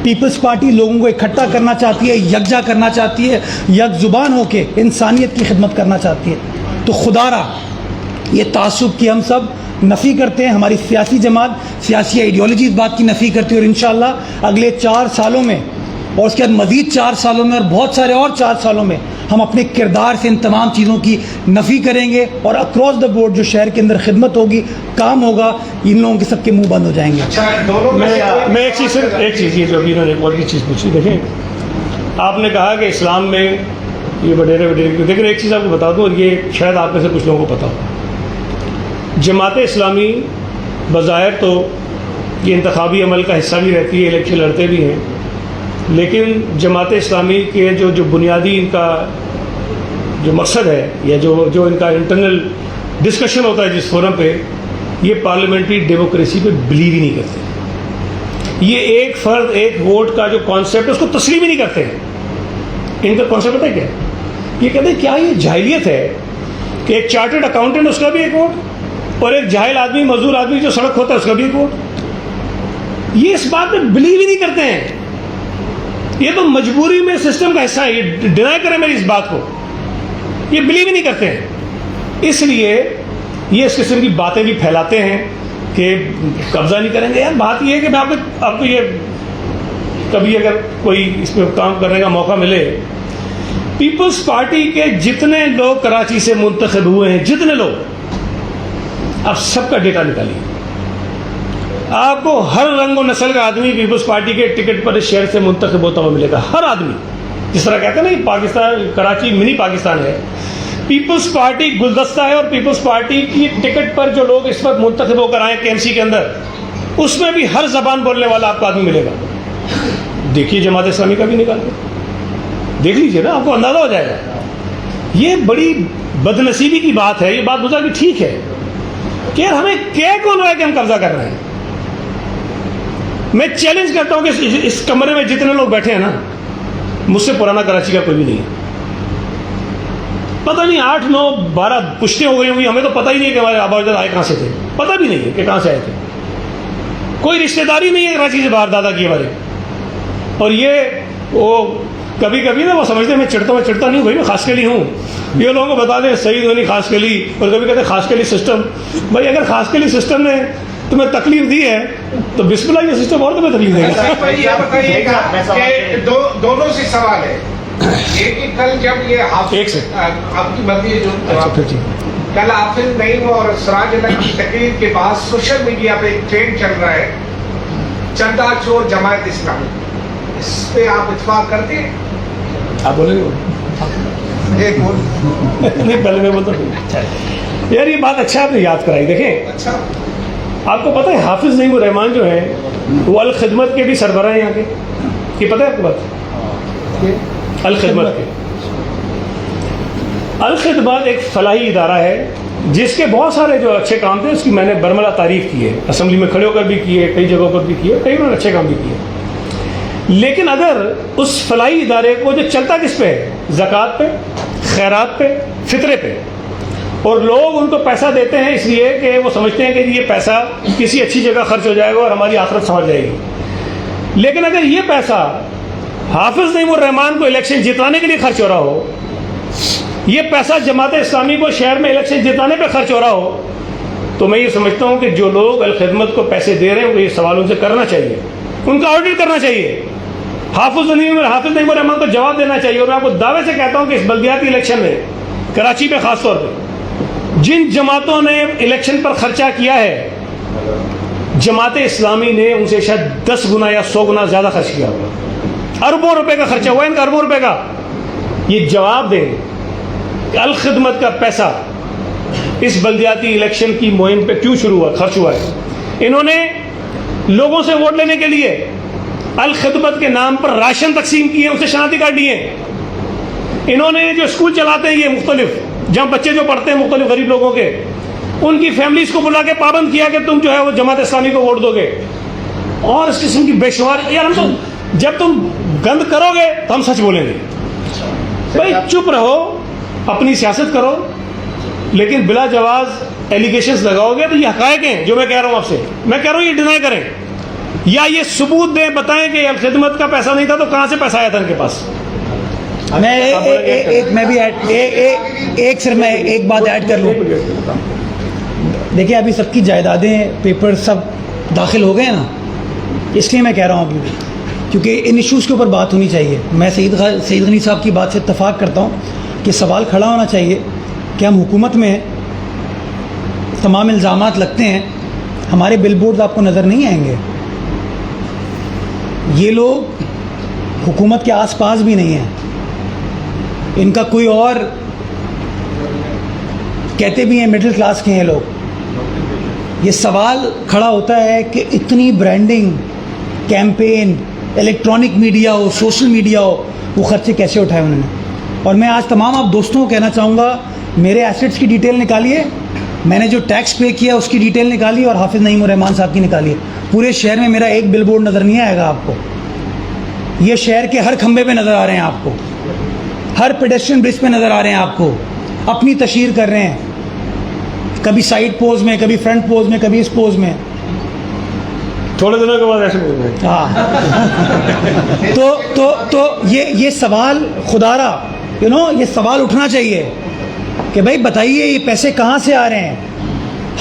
پیپلز پارٹی لوگوں کو اکٹھا کرنا چاہتی ہے، یکجا کرنا چاہتی ہے، یک زبان ہو کے انسانیت کی خدمت کرنا چاہتی ہے. تو خدا را یہ تعصب کی ہم سب نفی کرتے ہیں. ہماری سیاسی جماعت سیاسی آئیڈیالوجی اس بات کی نفی کرتی ہے, اور انشاءاللہ اگلے 4 سالوں میں اور اس کے بعد مزید 4 سالوں میں اور بہت سارے اور 4 سالوں میں ہم اپنے کردار سے ان تمام چیزوں کی نفی کریں گے, اور اکراس دا بورڈ جو شہر کے اندر خدمت ہوگی, کام ہوگا, ان لوگوں کے سب کے منہ بند ہو جائیں گے. میں ایک چیز یہ جو ابھی انہوں نے ایک اور کی چیز پوچھی, دیکھیں آپ نے کہا کہ اسلام میں یہ وڈیرے دیکھیں ایک چیز آپ کو بتا دوں, اور یہ شاید آپ میں سے کچھ لوگوں کو پتا ہو. جماعت اسلامی بظاہر تو یہ انتخابی عمل کا حصہ بھی رہتی ہے, الیکشن لڑتے بھی ہیں, لیکن جماعت اسلامی کے جو بنیادی ان کا جو مقصد ہے یا جو ان کا انٹرنل ڈسکشن ہوتا ہے جس فورم پہ, یہ پارلیمنٹری ڈیموکریسی پہ بلیو ہی نہیں کرتے. یہ ایک فرد ایک ووٹ کا جو کانسیپٹ ہے اس کو تسلیم ہی نہیں کرتے ہیں. ان کا کانسیپٹ پتہ ہے کیا, یہ کہتے ہیں کیا یہ جاہلیت ہے کہ ایک چارٹرڈ اکاؤنٹنٹ اس کا بھی ایک ووٹ, اور ایک جاہل آدمی مزدور آدمی جو سڑک ہوتا ہے اس کا بھی ایک ووٹ. یہ اس بات میں بلیو ہی نہیں کرتے ہیں. یہ تو مجبوری میں سسٹم کا حصہ ہے, یہ ڈینائی کریں میری اس بات کو, یہ بلیو ہی نہیں کرتے ہیں. اس لیے یہ اس قسم کی باتیں بھی پھیلاتے ہیں کہ قبضہ نہیں کریں گے. یار بات یہ ہے کہ میں آپ کو یہ کبھی اگر کوئی اس پہ کام کرنے کا موقع ملے, پیپلز پارٹی کے جتنے لوگ کراچی سے منتخب ہوئے ہیں, جتنے لوگ, آپ سب کا ڈیٹا نکالیے. آپ کو ہر رنگ و نسل کا آدمی پیپلز پارٹی کے ٹکٹ پر اس شہر سے منتخب ہوتا ہوا ملے گا, ہر آدمی. جس طرح کہتے ہیں نا کہ پاکستان, کراچی منی پاکستان ہے, پیپلز پارٹی گلدستہ ہے, اور پیپلز پارٹی کی ٹکٹ پر جو لوگ اس وقت منتخب ہو کر آئے کے ایم سی کے اندر, اس میں بھی ہر زبان بولنے والا آپ کو آدمی ملے گا. دیکھیے جماعت اسلامی کا بھی نکال کے دیکھ لیجیے نا, آپ کو اندازہ ہو جائے گا. یہ بڑی بد نصیبی کی بات ہے. یہ بات بتا کہ ٹھیک ہے کہ یار ہمیں کیا کون ہے کہ ہم قبضہ کر رہے ہیں. میں چیلنج کرتا ہوں کہ اس کمرے میں جتنے لوگ بیٹھے ہیں نا, مجھ سے پرانا کراچی کا کوئی بھی نہیں ہے. پتہ نہیں 8 9 12 پشتیں ہو گئی ہوں گی, ہمیں تو پتہ ہی نہیں کہ ہمارے آبا اجداد آئے کہاں سے تھے, پتہ بھی نہیں ہے کہ کہاں سے آئے تھے. کوئی رشتہ داری نہیں ہے کراچی سے باہر دادا کی ہمارے. اور یہ وہ کبھی کبھی نا وہ سمجھتے ہیں میں چڑھتا نہیں ہوں, بھائی میں خاص کے لیے ہوں. یہ لوگوں کو بتا دیں سعید غنی خاص کے لیے, اور کبھی کہتے ہیں خاص کے لیے سسٹم. بھائی اگر خاص کے لیے سسٹم نے تمہیں تکلیف دی ہے تو بسم اللہ, یہ سسٹم اور تمہیں تکلیف دے گا. یہ بتائیے گا کہ دونوں سے سوال ہے. ایک کل جب یہ آپ کی مرضی جو کل حافظ نعیم اور سراج اللہ کی تقریر کے بعد سوشل میڈیا پہ ایک ٹرینڈ چل رہا ہے, چندہ چور جماعت اسلامی, اس پہ آپ اتفاق کرتے ہیں؟ آپ بولیں گے نہیں, پہلے میں بولتا ہوں یار یہ بات اچھا آپ نے یاد کرائی. دیکھیں اچھا, آپ کو پتہ ہے حافظ نعیم الرحمان جو ہیں وہ الخدمت کے بھی سربراہ ہیں یہاں کے, یہ پتہ ہے آپ کو بات؟ الخدمت کے, الخدمت ایک فلاحی ادارہ ہے جس کے بہت سارے جو اچھے کام تھے اس کی میں نے برملا تعریف کی ہے, اسمبلی میں کھڑے ہو کر بھی کیے, کئی جگہوں پر بھی کیے, کئی انہوں نے اچھے کام بھی کیے. لیکن اگر اس فلاحی ادارے کو جو چلتا کس پہ ہے, زکوٰۃ پہ, خیرات پہ, فطرے پہ, اور لوگ ان کو پیسہ دیتے ہیں اس لیے کہ وہ سمجھتے ہیں کہ یہ پیسہ کسی اچھی جگہ خرچ ہو جائے گا اور ہماری آخرت سنور جائے گی. لیکن اگر یہ پیسہ حافظ نعیم الرحمان کو الیکشن جتانے کے لیے خرچ ہو رہا ہو, یہ پیسہ جماعت اسلامی کو شہر میں الیکشن جتانے پہ خرچ ہو رہا ہو, تو میں یہ سمجھتا ہوں کہ جو لوگ الخدمت کو پیسے دے رہے ہیں ان کو یہ سوال ان سے کرنا چاہیے, ان کا آڈٹ کرنا چاہیے. حافظ نعیم الرحمان کو جواب دینا چاہیے. اور میں آپ کو دعوے سے کہتا ہوں کہ اس بلدیاتی الیکشن میں کراچی پہ خاص طور پہ جن جماعتوں نے الیکشن پر خرچہ کیا ہے, جماعت اسلامی نے ان سے شاید 10 گنا یا 100 گنا زیادہ خرچ کیا ہوگا. اربوں روپے کا خرچہ ہوا ہے ان کا, اربوں روپے کا. یہ جواب دیں کہ الخدمت کا پیسہ اس بلدیاتی الیکشن کی مہم پہ کیوں خرچ ہوا ہے. انہوں نے لوگوں سے ووٹ لینے کے لیے الخدمت کے نام پر راشن تقسیم کیے, ان سے شناختی کارڈ لیے. انہوں نے جو اسکول چلاتے ہیں یہ مختلف, جہاں بچے جو پڑھتے ہیں مختلف غریب لوگوں کے, ان کی فیملیز کو بلا کے پابند کیا کہ تم جو ہے وہ جماعت اسلامی کو ووٹ دو گے. اور اس قسم کی بے شمار, یار ہم تو جب تم گند کرو گے تو ہم سچ بولیں گے. بھائی چپ رہو, اپنی سیاست کرو, لیکن بلا جواز ایلیگیشنز لگاؤ گے تو یہ حقائق ہیں جو میں کہہ رہا ہوں آپ سے. میں کہہ رہا ہوں یہ ڈینائی کریں یا یہ ثبوت دیں, بتائیں کہ الخدمت کا پیسہ نہیں تھا تو کہاں سے پیسہ آیا تھا ان کے پاس. میں بھی ایک بات ایڈ کر لوں. دیکھیں ابھی سب کی جائیدادیں پیپر سب داخل ہو گئے ہیں نا, اس لیے میں کہہ رہا ہوں ابھی, کیونکہ ان ایشوز کے اوپر بات ہونی چاہیے. میں سعید غنی صاحب کی بات سے اتفاق کرتا ہوں کہ سوال کھڑا ہونا چاہیے کہ ہم حکومت میں تمام الزامات لگتے ہیں, ہمارے بل بورڈ آپ کو نظر نہیں آئیں گے. یہ لوگ حکومت کے آس پاس بھی نہیں ہیں, ان کا کوئی اور, کہتے بھی ہیں مڈل کلاس کے ہیں لوگ. یہ سوال کھڑا ہوتا ہے کہ اتنی برانڈنگ, کیمپین, الیکٹرانک میڈیا ہو, سوشل میڈیا ہو, وہ خرچے کیسے اٹھائے انہوں نے. اور میں آج تمام آپ دوستوں کو کہنا چاہوں گا, میرے ایسٹس کی ڈیٹیل نکالیے, میں نے جو ٹیکس پے کیا اس کی ڈیٹیل نکالیے, اور حافظ نعیم الرحمان صاحب کی نکالیے. پورے شہر میں میرا ایک بل بورڈ نظر نہیں آئے گا آپ کو. یہ شہر کے ہر کھمبے پہ نظر آ رہے ہیں آپ کو, ہر پیڈسٹرین برج پہ نظر آ رہے ہیں آپ کو, اپنی تشہیر کر رہے ہیں, کبھی سائڈ پوز میں, کبھی فرنٹ پوز میں, کبھی اس پوز میں. تھوڑے دنوں کے بعد ایسے بول رہے ہیں. ہاں تو یہ سوال خدا را یہ سوال اٹھنا چاہیے کہ بھائی بتائیے یہ پیسے کہاں سے آ رہے ہیں.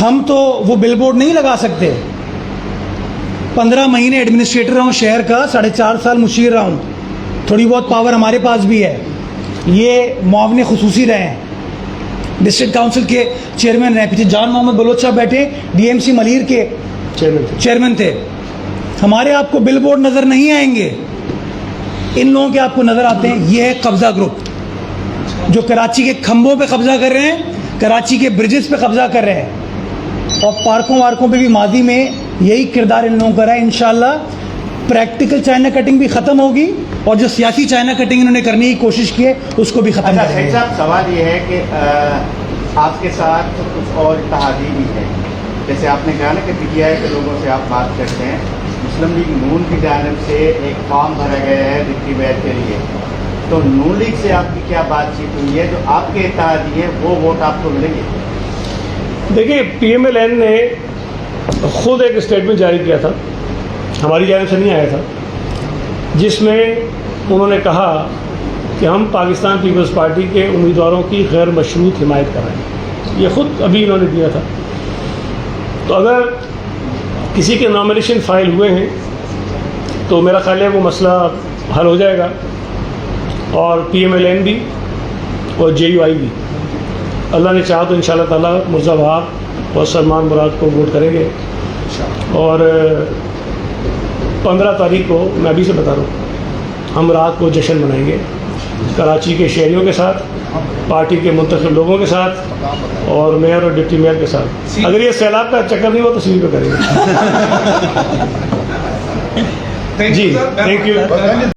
ہم تو وہ بل بورڈ نہیں لگا سکتے. 15 مہینے ایڈمنسٹریٹر رہا ہوں شہر کا, 4.5 سال مشیر رہا ہوں, تھوڑی بہت پاور ہمارے پاس بھی ہے. یہ معاون خصوصی رہے ہیں, ڈسٹرکٹ کاؤنسل کے چیئرمین رہے, پیچھے جان محمد بلوچ صاحب بیٹھے, ڈی ایم سی ملیر کے چیئرمین تھے. ہمارے آپ کو بل بورڈ نظر نہیں آئیں گے, ان لوگوں کے آپ کو نظر آتے ہیں. یہ ہے قبضہ گروپ جو کراچی کے کھمبوں پہ قبضہ کر رہے ہیں, کراچی کے برجز پہ قبضہ کر رہے ہیں, اور پارکوں وارکوں پہ بھی ماضی میں یہی کردار ان لوگوں کا رہا ہے. انشاءاللہ پریکٹیکل چائنا کٹنگ بھی ختم ہوگی, اور جو سیاسی چائنا کٹنگ انہوں نے کرنے کی کوشش کی ہے اس کو بھی ختم اچھا کریں شہید گے. صاحب, سوال یہ ہے کہ آپ کے ساتھ کچھ اور اتحادی بھی ہے. جیسے آپ نے کہا نا کہ پی ٹی آئی کے لوگوں سے آپ بات کرتے ہیں, مسلم لیگ نون کی جانب سے ایک فارم بھرا گیا ہے ڈپٹی میئر کے لیے, تو نون لیگ سے آپ کی کیا بات چیت ہوئی ہے؟ جو آپ کے اتحادی ہیں وہ ووٹ آپ کو ملیں گے؟ دیکھیے پی ایم ایل این نے خود ایک اسٹیٹمنٹ جاری کیا تھا, ہماری جانب سے نہیں آیا تھا, جس میں انہوں نے کہا کہ ہم پاکستان پیپلز پارٹی کے امیدواروں کی غیر مشروط حمایت کر رہے ہیں. یہ خود ابھی انہوں نے دیا تھا. تو اگر کسی کے نامنیشن فائل ہوئے ہیں تو میرا خیال ہے وہ مسئلہ حل ہو جائے گا, اور پی ایم ایل این بھی اور جے یو آئی بھی اللہ نے چاہا تو ان شاء اللہ تعالیٰ مرزا وہاب اور سلمان مراد کو ووٹ کریں گے. اور 15 تاریخ کو میں ابھی سے بتا رہا ہوں, ہم رات کو جشن منائیں گے کراچی کے شہریوں کے ساتھ, پارٹی کے منتخب لوگوں کے ساتھ, اور میئر اور ڈپٹی میئر کے ساتھ. اگر یہ سیلاب کا چکر نہیں ہو تو سی پہ کریں گے. جی تھینک یو.